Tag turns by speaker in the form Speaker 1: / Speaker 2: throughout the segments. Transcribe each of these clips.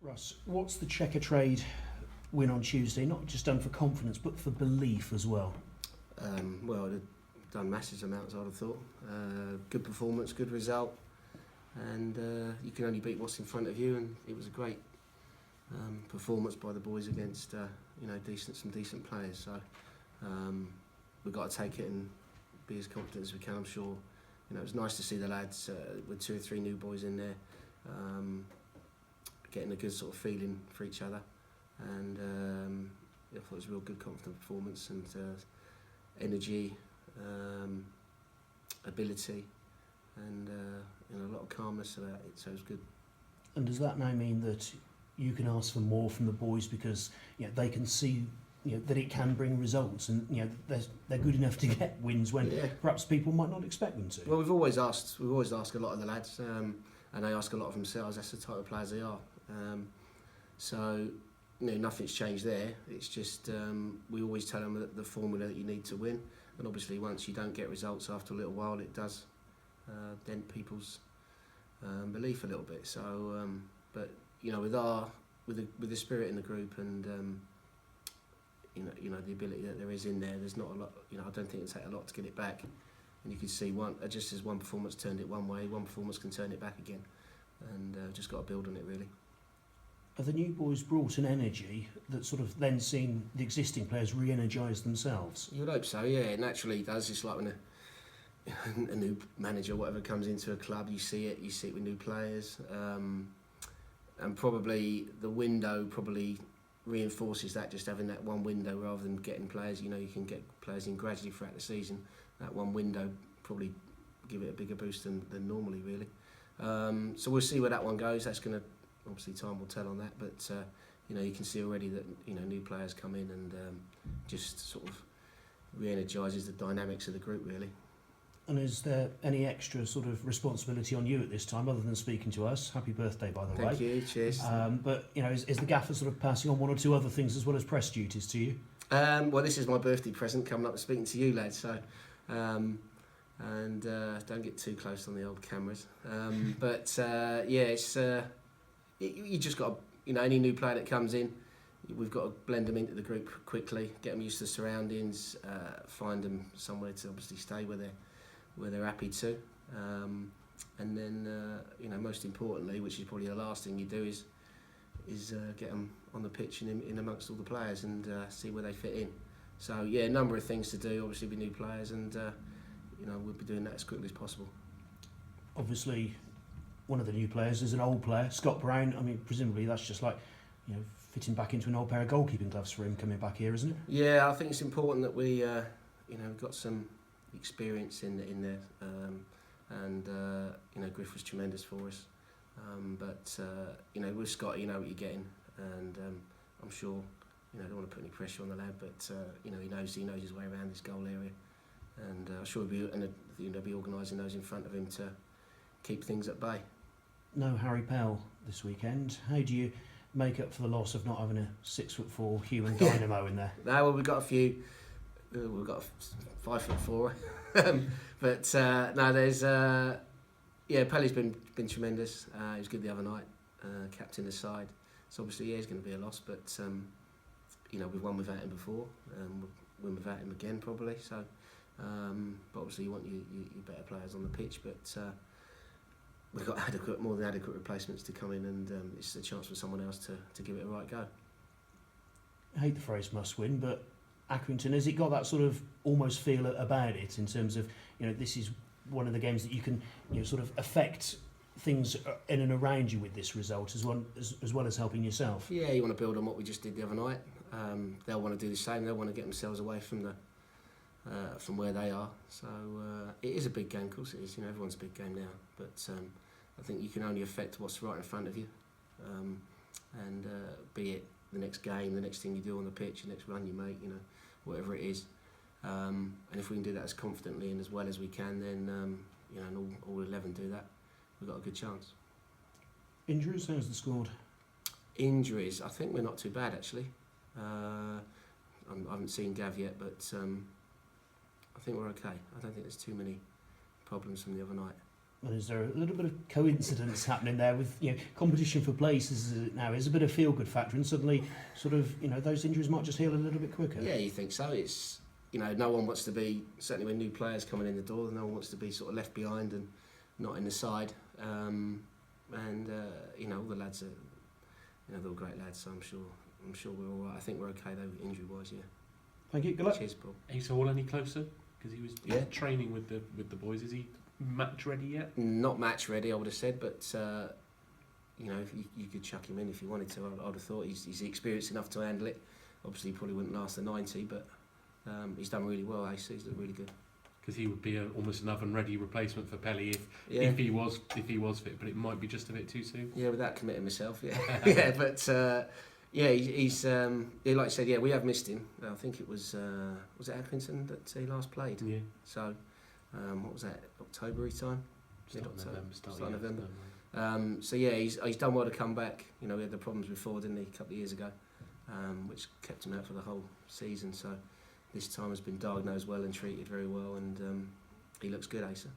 Speaker 1: Russ, what's the Checker Trade win on Tuesday not just done for confidence but for belief as well?
Speaker 2: Well, they've done massive amounts, I'd have thought. Good performance, good result, and you can only beat what's in front of you, and it was a great performance by the boys against some decent players. So we've got to take it and be as confident as we can. I'm sure. It was nice to see the lads with 2 or 3 new boys in there, getting a good sort of feeling for each other, and I thought it was a real good, confident performance, and energy, ability, and a lot of calmness about it. So it was good.
Speaker 1: And does that now mean that you can ask for more from the boys because they can see that it can bring results, and they're good enough to get wins when perhaps people might not expect them to?
Speaker 2: Well, we've always asked a lot of the lads, and they ask a lot of themselves. That's the type of players they are. So nothing's changed there. It's just we always tell them that the formula that you need to win, and obviously once you don't get results after a little while, it does dent people's belief a little bit. So, but with the spirit in the group, and the ability that there is in there, there's not a lot. I don't think it'll take a lot to get it back. And you can see just as one performance turned it one way, one performance can turn it back again, and just got to build on it really.
Speaker 1: Are the new boys brought an energy that sort of then seen the existing players re-energise themselves?
Speaker 2: You would hope so, yeah. It naturally does. It's like when a new manager or whatever comes into a club, you see it with new players, and probably the window reinforces that, just having that one window rather than getting players. You can get players in gradually throughout the season. That one window probably give it a bigger boost than normally, really. So we'll see where that one goes. That's going to, obviously time will tell on that, but you can see already that new players come in and just sort of re-energises the dynamics of the group, really.
Speaker 1: And is there any extra sort of responsibility on you at this time, other than speaking to us? Happy birthday, by the way.
Speaker 2: Thank you, cheers.
Speaker 1: But is the gaffer sort of passing on 1 or 2 other things as well as press duties to you?
Speaker 2: Well, this is my birthday present, coming up and speaking to you, lads. So, don't get too close on the old cameras. It's you just got to, any new player that comes in, we've got to blend them into the group quickly, get them used to the surroundings, find them somewhere to obviously stay where they're happy to, and then most importantly, which is probably the last thing you do, is get them on the pitch and in amongst all the players, and see where they fit in. So a number of things to do, obviously with new players, and we'll be doing that as quickly as possible.
Speaker 1: Obviously, one of the new players is an old player, Scott Brown. I mean, presumably that's just like fitting back into an old pair of goalkeeping gloves for him coming back here, isn't it?
Speaker 2: Yeah, I think it's important that we we've got some experience in there, and Griff was tremendous for us, but with Scott, you know what you're getting, and I'm sure I don't want to put any pressure on the lad, but he knows his way around this goal area, and I'm sure he'll be organising those in front of him to keep things at bay.
Speaker 1: No Harry Pell this weekend. How do you make up for the loss of not having a 6'4" human dynamo in there?
Speaker 2: No, well, we've got a few. We've got a 5'4", but no, there's Pelly's been tremendous. He was good the other night, captain the side. So obviously, he's going to be a loss, but we've won without him before, we'll win without him again probably. So, but obviously, you want your better players on the pitch, but we've got more than adequate replacements to come in, and it's a chance for someone else to give it a right go.
Speaker 1: I hate the phrase "must win," but Accrington, has it got that sort of almost feel about it in terms of this is one of the games that you can sort of affect things in and around you with this result as well as helping yourself? Yeah,
Speaker 2: you want to build on what we just did the other night. They'll want to do the same. They'll want to get themselves away from from where they are. So it is a big game, of course it is. Everyone's a big game now, but I think you can only affect what's right in front of you, and be it the next game, the next thing you do on the pitch, the next run you make, whatever it is. And if we can do that as confidently and as well as we can, then and all 11 do that, we've got a good chance.
Speaker 1: Injuries? How's the squad?
Speaker 2: Injuries? I think we're not too bad actually. I haven't seen Gav yet, but I think we're okay. I don't think there's too many problems from the other night.
Speaker 1: And is there a little bit of coincidence happening there with competition for places as it now is a bit of feel-good factor, and suddenly sort of those injuries might just heal a little bit quicker?
Speaker 2: Yeah, you think so. It's no one wants to be, certainly when new players coming in the door, no one wants to be sort of left behind and not in the side. All the lads are they're all great lads, so I'm sure we're all right. I think we're okay though injury-wise. Yeah.
Speaker 1: Thank you. Good luck.
Speaker 2: Cheers, Paul.
Speaker 3: Are you all any closer? Because he was training with the boys. Is he match ready yet?
Speaker 2: Not match ready, I would have said, but if you could chuck him in if you wanted to. I'd have thought he's experienced enough to handle it. Obviously, he probably wouldn't last the 90, but he's done really well. He's looked really good.
Speaker 3: Because he would be almost an oven-ready replacement for Pelly if he was fit, but it might be just a bit too soon.
Speaker 2: Yeah, without committing myself. Yeah, yeah, but he's like I said. Yeah, we have missed him. I think it was it Accrington that he last played.
Speaker 3: Yeah.
Speaker 2: So what was that? October time. Start November. So yeah, he's done well to come back. We had the problems before, didn't he, a couple of years ago, which kept him out for the whole season. So this time has been diagnosed well and treated very well, and he looks good, Asa.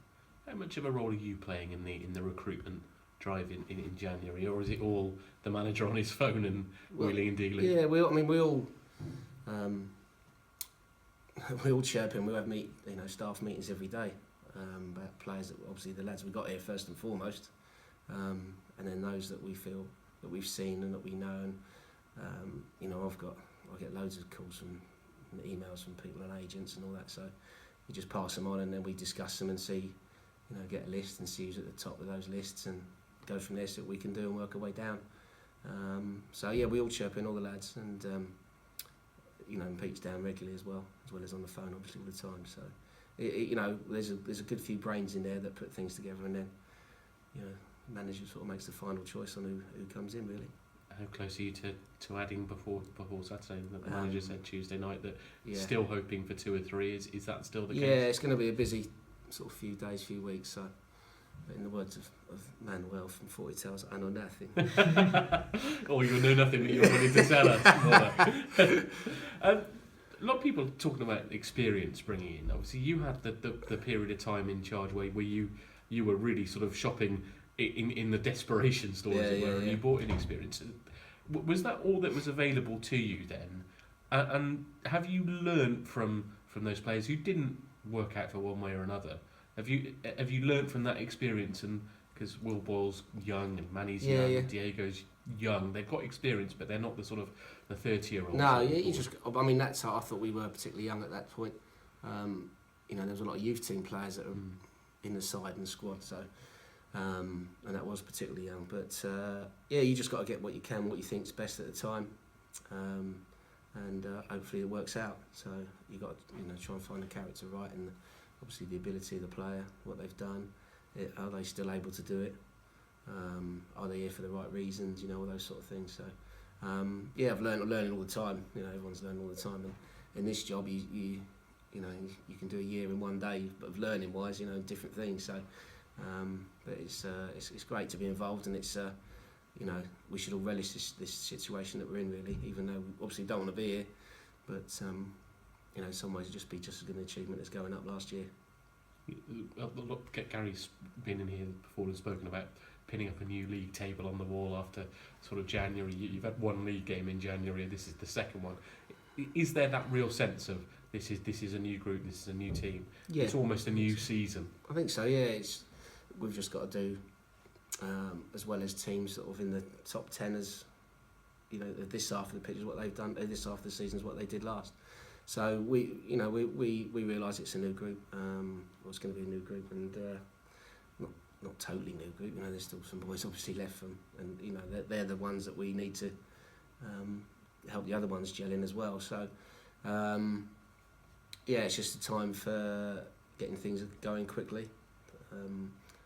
Speaker 3: How much of a role are you playing in the recruitment drive in January, or is it all the manager on his phone and wheeling and dealing?
Speaker 2: Yeah, we all chirp him. We have staff meetings every day about players that obviously the lads we got here first and foremost, and then those that we feel that we've seen and that we know. And I get loads of calls and emails from people and agents and all that. So we just pass them on, and then we discuss them and see, get a list and see who's at the top of those lists and go from there. See what we can do and work our way down. So yeah, we all chirp in, all the lads, and and Pete's down regularly as well as on the phone obviously all the time. So there's a good few brains in there that put things together, and then manager sort of makes the final choice on who comes in really.
Speaker 3: How close are you to adding before Saturday? The manager said Tuesday night that still hoping for 2 or 3. Is that still the case?
Speaker 2: Yeah, it's going to be a busy sort of few days, few weeks. So, in the words of Manuel from 40 Tales, I know nothing.
Speaker 3: Oh, you know nothing, but you're willing to tell us. A lot of people talking about experience bringing in. Obviously, you had the period of time in charge where you were really sort of shopping in the desperation store, as it were, and you bought in experience. Was that all that was available to you then? And have you learnt from those players who didn't work out for one way or another? Have you learnt from that experience? And because Will Boyle's young and Manny's young, and Diego's young, they've got experience, but they're not the sort of the 30-year-olds.
Speaker 2: No, that's how I thought we were particularly young at that point. There was a lot of youth team players that were in the side and the squad, so. And that was particularly young, but you just got to get what you can, what you think's best at the time, and hopefully it works out. So you got to try and find the character right, and obviously the ability of the player, what they've done, are they still able to do it? Are they here for the right reasons? All those sort of things. So I'm learning all the time. Everyone's learning all the time, and in this job you can do a year in one day of learning wise, different things. So. But it's great to be involved, and it's we should all relish this situation that we're in, really, even though we obviously don't want to be here, but in some ways it'd just be just as good an achievement as going up last year.
Speaker 3: Gary's been in here before and spoken about pinning up a new league table on the wall after sort of January. You've had one league game in January, this is the second one. Is there that real sense of this is a new group, this is a new team? Yeah, it's almost a new season.
Speaker 2: I think so, yeah. We've just got to do as well as teams sort of in the top 10 as this half of the pitch is what they've done. This half of the season is what they did last. So we realise it's a new group. It's going to be a new group, and not totally new group. There's still some boys obviously left from, and they're the ones that we need to help the other ones gel in as well. So it's just a time for getting things going quickly.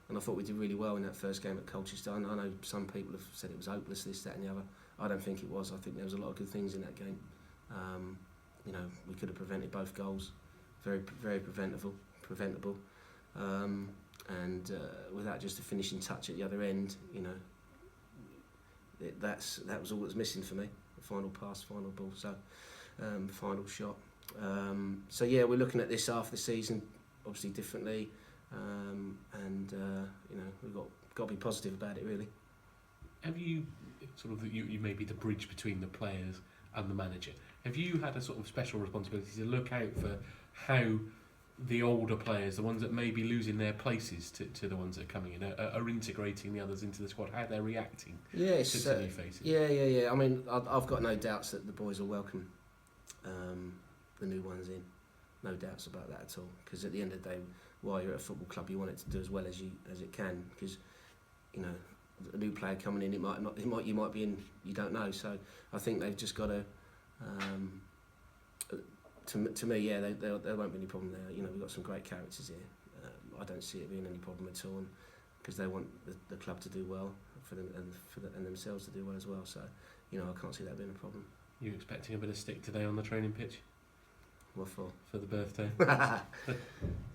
Speaker 2: And I thought we did really well in that first game at Colchester. I know some people have said it was hopeless, this, that and the other. I don't think it was. I think there was a lot of good things in that game. We could have prevented both goals. Very, very preventable. And without just a finishing touch at the other end, that was all that was missing for me. The final pass, final ball, final shot. We're looking at this half of the season, obviously differently. and you know, we've got to be positive about it, really.
Speaker 3: Have you sort of you may be the bridge between the players and the manager? Have you had a sort of special responsibility to look out for how the older players, the ones that may be losing their places to the ones that are coming in, are integrating the others into the squad, how they're reacting to new faces?
Speaker 2: Yeah. I mean, I've got no doubts that the boys will welcome the new ones in. No doubts about that at all. Because at the end of the day, while you're at a football club, you want it to do as well as it can. Because, you know, a new player coming in, you might be in, you don't know. So I think they've just got to. To me, yeah, there won't be any problem there. You know, we've got some great characters here. I don't see it being any problem at all, because they want the club to do well for them and themselves to do well as well. So, you know, I can't see that being a problem.
Speaker 3: You expecting a bit of stick today on the training pitch?
Speaker 2: What for?
Speaker 3: For the birthday?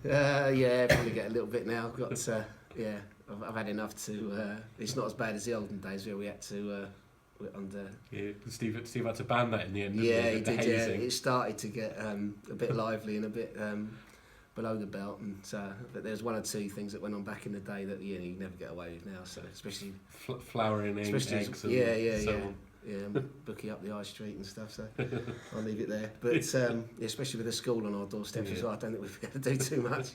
Speaker 2: Yeah, probably get a little bit now. I've got, yeah, I've had enough to. It's not as bad as the olden days where we had to. Under.
Speaker 3: Yeah, Steve had to ban that in the end.
Speaker 2: Yeah, he did. Yeah, it started to get a bit lively and a bit below the belt, and but there's one or two things that went on back in the day that you never get away with now. So especially
Speaker 3: flowering eggs, and so on.
Speaker 2: Yeah, bookie up the high street and stuff. So I'll leave it there. But especially with the school on our doorstep as well, I don't think we've got to do too much.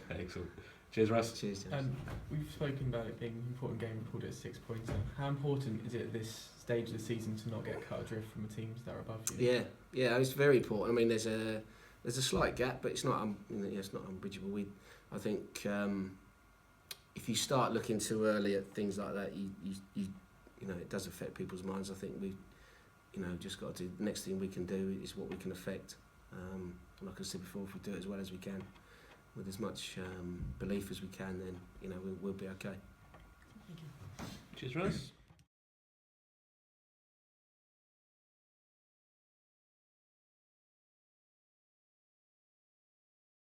Speaker 3: Excellent. Cheers, Russ.
Speaker 2: Cheers, James.
Speaker 4: We've spoken about it being an important game. We called it a 6 pointer. How important is it at this stage of the season to not get cut adrift from the teams that are above you?
Speaker 2: Yeah, it's very important. I mean, there's a slight gap, but it's not it's not unbridgeable. I think if you start looking too early at things like that, you know, it does affect people's minds. I think we, you know, just got to do. The next thing we can do is what we can affect. Like I said before, if we do it as well as we can, with as much belief as we can, then, you know, we'll be okay.
Speaker 4: Thank you.
Speaker 3: Cheers, Russ.